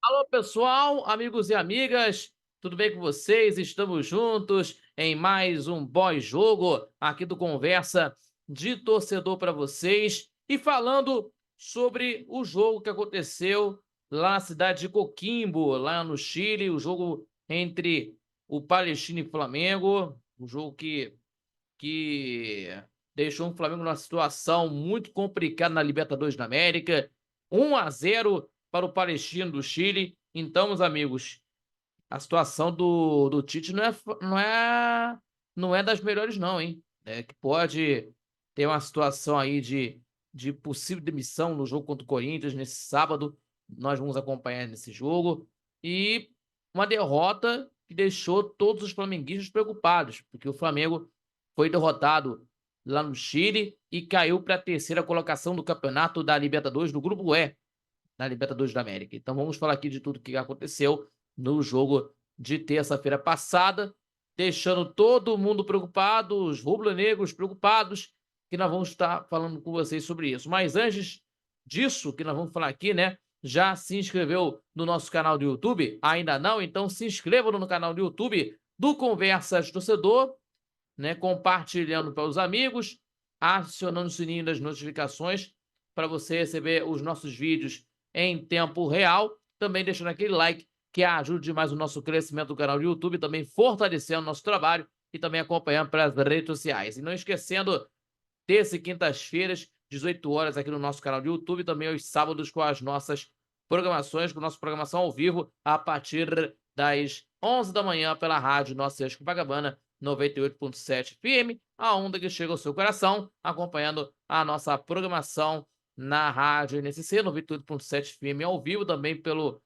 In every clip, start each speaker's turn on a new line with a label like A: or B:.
A: Alô, pessoal, amigos e amigas, tudo bem com vocês? Estamos juntos em mais um pós-jogo aqui do Conversa de Torcedor para vocês e falando sobre o jogo que aconteceu lá na cidade de Coquimbo, lá no Chile, o jogo entre o Palestino e Flamengo, um jogo que deixou o Flamengo numa situação muito complicada na Libertadores da América. 1-0 para o Palestino do Chile. Então, meus amigos, a situação do Tite não é das melhores não, hein. É que pode ter uma situação aí de possível demissão no jogo contra o Corinthians nesse sábado. Nós vamos acompanhar nesse jogo. E uma derrota que deixou todos os flamenguistas preocupados, porque o Flamengo foi derrotado lá no Chile e caiu para a terceira colocação do campeonato da Libertadores, do grupo E, na Libertadores da América. Então vamos falar aqui de tudo que aconteceu no jogo de terça-feira passada, deixando todo mundo preocupado, os rubro-negros preocupados, que nós vamos estar falando com vocês sobre isso. Mas antes disso, que nós vamos falar aqui, né? Já se inscreveu no nosso canal do YouTube? Ainda não? Então se inscreva no canal do YouTube do Conversas Torcedor, né? Compartilhando para os amigos, acionando o sininho das notificações para você receber os nossos vídeos em tempo real, também deixando aquele like que ajuda demais o nosso crescimento do canal do YouTube, também fortalecendo o nosso trabalho e também acompanhando pelas redes sociais. E não esquecendo, terça e quintas-feiras, 18 horas aqui no nosso canal do YouTube, também aos sábados com as nossas programações, com a nossa programação ao vivo, a partir das 11 da manhã pela rádio Nossa Senhora de Copacabana, 98.7 FM, a onda que chega ao seu coração, acompanhando a nossa programação na rádio NSC, 98.7 FM ao vivo, também pelo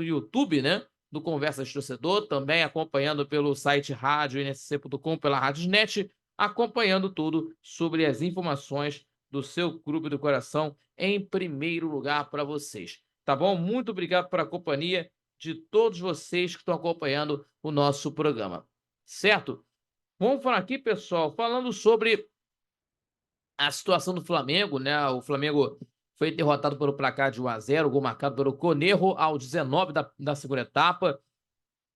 A: YouTube, né, do Conversas de Torcedor, também acompanhando pelo site radioNSC.com, pela Radiosnet, acompanhando tudo sobre as informações do seu clube do coração em primeiro lugar para vocês. Tá bom? Muito obrigado pela companhia de todos vocês que estão acompanhando o nosso programa. Certo? Vamos falar aqui, pessoal, falando sobre a situação do Flamengo, né? O Flamengo foi derrotado pelo placar de 1-0, gol marcado pelo Conejo ao 19 da segunda etapa.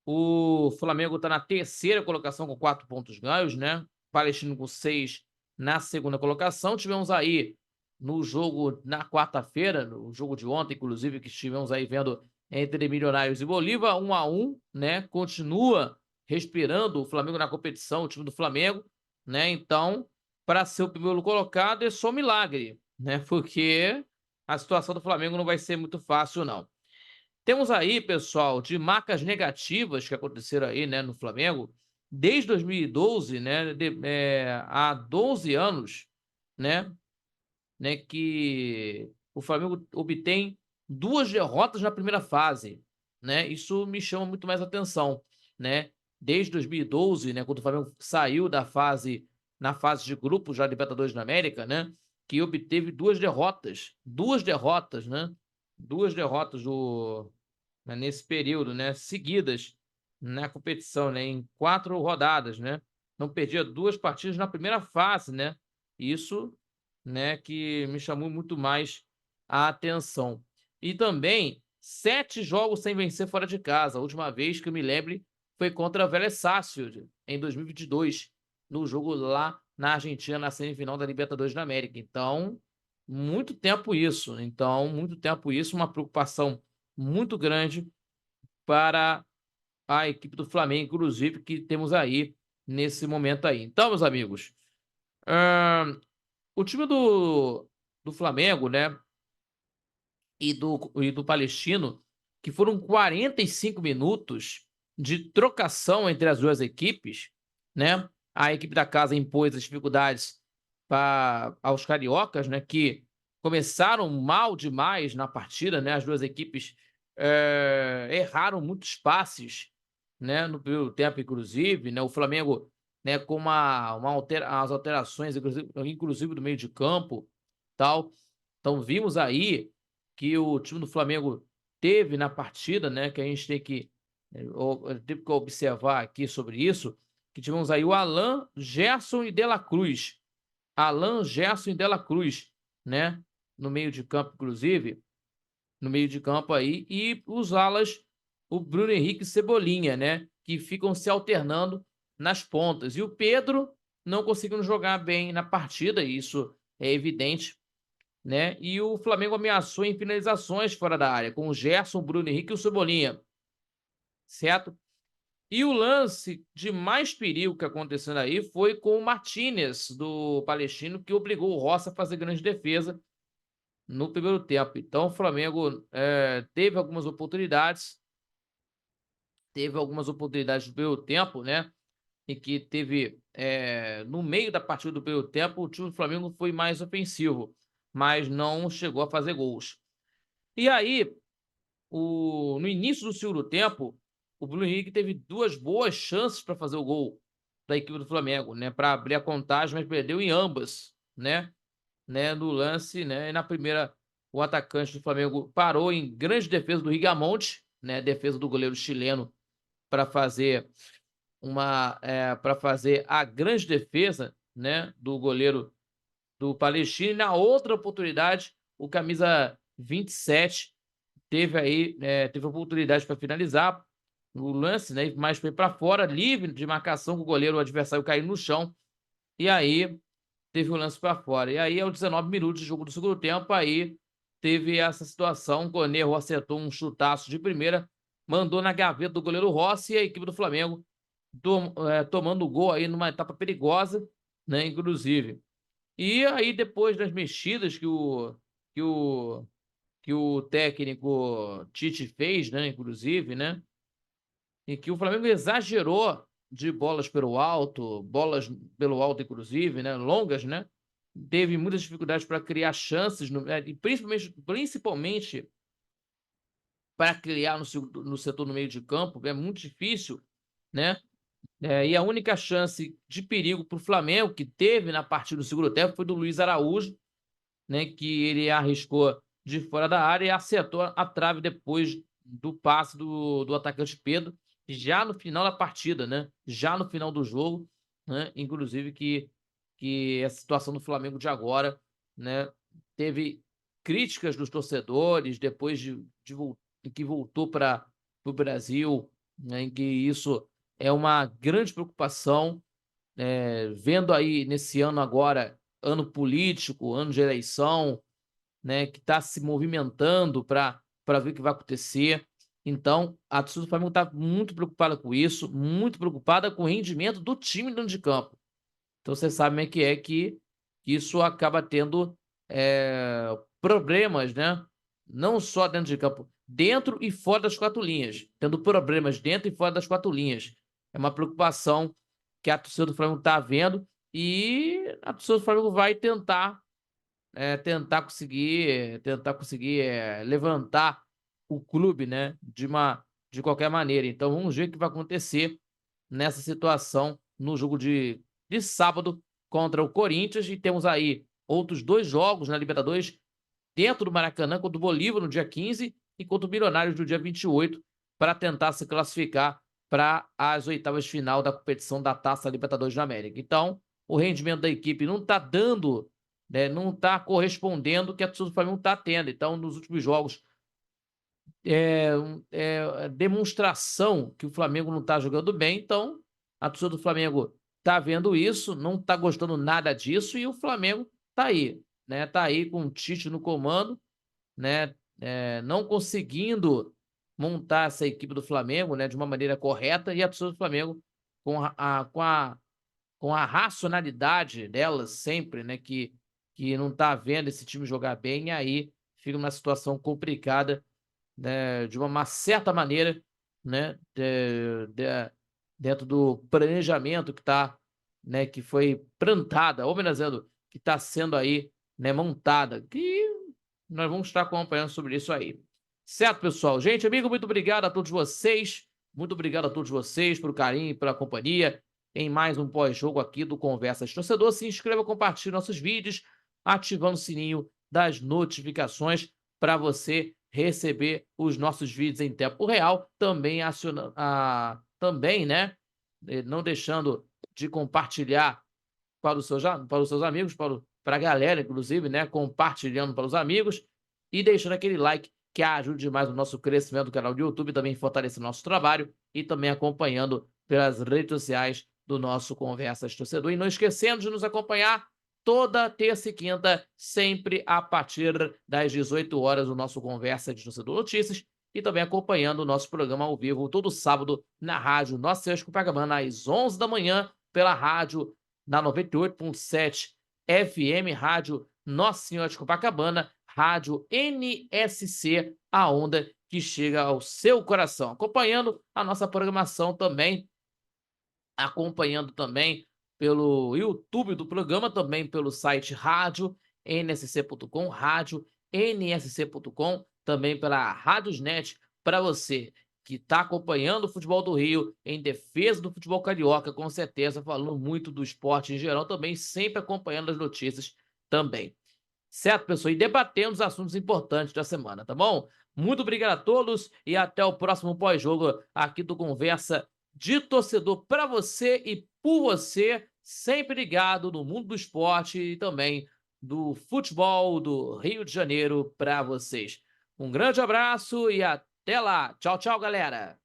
A: O Flamengo está na terceira colocação com 4 pontos ganhos, né? Palestino com 6 na segunda colocação. Tivemos aí no jogo na quarta-feira, no jogo de ontem, inclusive, que estivemos aí vendo entre Milionários e Bolívar, 1-1, né? Continua respirando o Flamengo na competição, o time do Flamengo, né? Então, para ser o primeiro colocado é só um milagre, né? Porque a situação do Flamengo não vai ser muito fácil, não. Temos aí, pessoal, de marcas negativas que aconteceram aí, né, no Flamengo, desde 2012, né, há 12 anos, né, que o Flamengo obtém 2 derrotas na primeira fase, né? Isso me chama muito mais atenção, né? Desde 2012, né, quando o Flamengo saiu da fase na fase de grupos da Libertadores da América, né, que obteve 2 derrotas, né? 2 derrotas né, nesse período, né, seguidas na competição, né, em 4 rodadas, né? Não perdia 2 partidas na primeira fase, né? Isso, né, que me chamou muito mais a atenção. E também 7 jogos sem vencer fora de casa. A última vez que eu me lembre foi contra a Vélez Sarsfield, em 2022, no jogo lá na Argentina, na semifinal da Libertadores da América. Então, muito tempo isso. Então, muito tempo isso, uma preocupação muito grande para a equipe do Flamengo, inclusive, que temos aí nesse momento aí. Então, meus amigos, hã, o time do Flamengo, né, e do Palestino, que foram 45 minutos de trocação entre as 2 equipes, né, a equipe da casa impôs as dificuldades aos cariocas, né, que começaram mal demais na partida, né, as 2 equipes, erraram muitos passes, né, no primeiro tempo inclusive, né, o Flamengo, né, com as alterações inclusive do meio de campo, tal. Então vimos aí que o time do Flamengo teve na partida, né, que a gente teve que observar aqui sobre isso, que tivemos aí o Alan, Gerson e De La Cruz. Alan, Gerson e De La Cruz, né, no meio de campo inclusive, no meio de campo aí, e os alas, o Bruno Henrique e Cebolinha, né, que ficam se alternando nas pontas. E o Pedro não conseguindo jogar bem na partida, isso é evidente, né? E o Flamengo ameaçou em finalizações fora da área, com o Gerson, o Bruno Henrique e o Cebolinha, certo? E o lance de mais perigo que aconteceu aí foi com o Martínez, do Palestino, que obrigou o Rossi a fazer grande defesa no primeiro tempo. Então, o Flamengo teve algumas oportunidades no primeiro tempo, né? Em que teve, no meio da partida do primeiro tempo, o time do Flamengo foi mais ofensivo, mas não chegou a fazer gols. E aí, no início do segundo tempo, o Bruno Henrique teve duas boas chances para fazer o gol da equipe do Flamengo, né? Para abrir a contagem, mas perdeu em ambas, né? No lance, né? E na primeira, o atacante do Flamengo parou em grande defesa do Rigamonte, né? Defesa do goleiro chileno para fazer para fazer a grande defesa, né? Do goleiro do Palestino. E na outra oportunidade, o camisa 27 teve oportunidade para finalizar o lance, né? Mas foi para fora, livre de marcação, com o goleiro, o adversário caiu no chão. E aí teve o lance para fora. E aí, aos 19 minutos de jogo do segundo tempo, aí teve essa situação. O Conejo acertou um chutaço de primeira, mandou na gaveta do goleiro Rossi, e a equipe do Flamengo tomando o gol aí numa etapa perigosa, né? Inclusive. E aí, depois das mexidas que o, que o técnico Tite fez, né? Inclusive, né? E que o Flamengo exagerou de bolas pelo alto, inclusive, né? Longas, né? Teve muitas dificuldades para criar chances, e principalmente para criar no setor no meio de campo, é muito difícil, né? E a única chance de perigo para o Flamengo que teve na partida do segundo tempo foi do Luiz Araújo, né? Que ele arriscou de fora da área e acertou a trave depois do passe do atacante Pedro, já no final da partida, né? Já no final do jogo, né? Inclusive que a situação do Flamengo de agora, né? Teve críticas dos torcedores depois de que voltou para o Brasil, né? Em que isso é uma grande preocupação, vendo aí nesse ano agora, ano político, ano de eleição, né, que está se movimentando para ver o que vai acontecer. Então, a torcida do Flamengo está muito preocupada com isso, muito preocupada com o rendimento do time dentro de campo. Então, você sabe como é que isso acaba tendo problemas, né? Não só dentro de campo, dentro e fora das quatro linhas. Tendo problemas dentro e fora das quatro linhas. É uma preocupação que a torcida do Flamengo está vendo, e a torcida do Flamengo vai tentar conseguir levantar o clube, né, de qualquer maneira. Então, vamos ver o que vai acontecer nessa situação no jogo de sábado contra o Corinthians. E temos aí outros dois jogos na Libertadores dentro do Maracanã, contra o Bolívar no dia 15 e contra o Milionários no dia 28, para tentar se classificar para as oitavas de final da competição da Taça Libertadores da América. Então, o rendimento da equipe não está dando, né, não está correspondendo ao que a torcida do Flamengo está tendo. Então, nos últimos jogos, demonstração que o Flamengo não está jogando bem. Então, a torcida do Flamengo está vendo isso, não está gostando nada disso, e o Flamengo está aí, né? Está aí com o Tite no comando, né? Não conseguindo montar essa equipe do Flamengo, né, de uma maneira correta, e a torcida do Flamengo com a racionalidade dela sempre, né, que não está vendo esse time jogar bem, e aí fica uma situação complicada, né, de uma certa maneira, né, dentro do planejamento que foi plantada, homenageando, que está sendo aí, né, montada, que nós vamos estar acompanhando sobre isso aí. Certo, pessoal? Gente, amigo, muito obrigado a todos vocês. Muito obrigado a todos vocês pelo carinho e pela companhia em mais um pós-jogo aqui do Conversas Torcedor. Se inscreva, compartilhe nossos vídeos, ativando o sininho das notificações para você receber os nossos vídeos em tempo real. Também também, né? Não deixando de compartilhar para os seus amigos, para a galera, inclusive, né? Compartilhando para os amigos e deixando aquele like que ajude demais o nosso crescimento do canal do YouTube, também fortalecendo nosso trabalho e também acompanhando pelas redes sociais do nosso Conversas de Torcedor. E não esquecendo de nos acompanhar toda terça e quinta, sempre a partir das 18 horas, o nosso Conversa de Torcedor Notícias, e também acompanhando o nosso programa ao vivo todo sábado na rádio Nossa Senhora de Copacabana, às 11 da manhã, pela rádio na 98.7 FM, rádio Nossa Senhora de Copacabana, rádio NSC, a onda que chega ao seu coração. Acompanhando a nossa programação também, acompanhando também pelo YouTube do programa, também pelo site rádio nsc.com, rádio nsc.com, também pela Radiosnet, para você que está acompanhando o futebol do Rio, em defesa do futebol carioca, com certeza, falando muito do esporte em geral, também sempre acompanhando as notícias também. Certo, pessoal? E debatendo os assuntos importantes da semana, tá bom? Muito obrigado a todos e até o próximo pós-jogo aqui do Conversa de Torcedor, para você e por você, sempre ligado no mundo do esporte e também do futebol do Rio de Janeiro para vocês. Um grande abraço e até lá. Tchau, tchau, galera.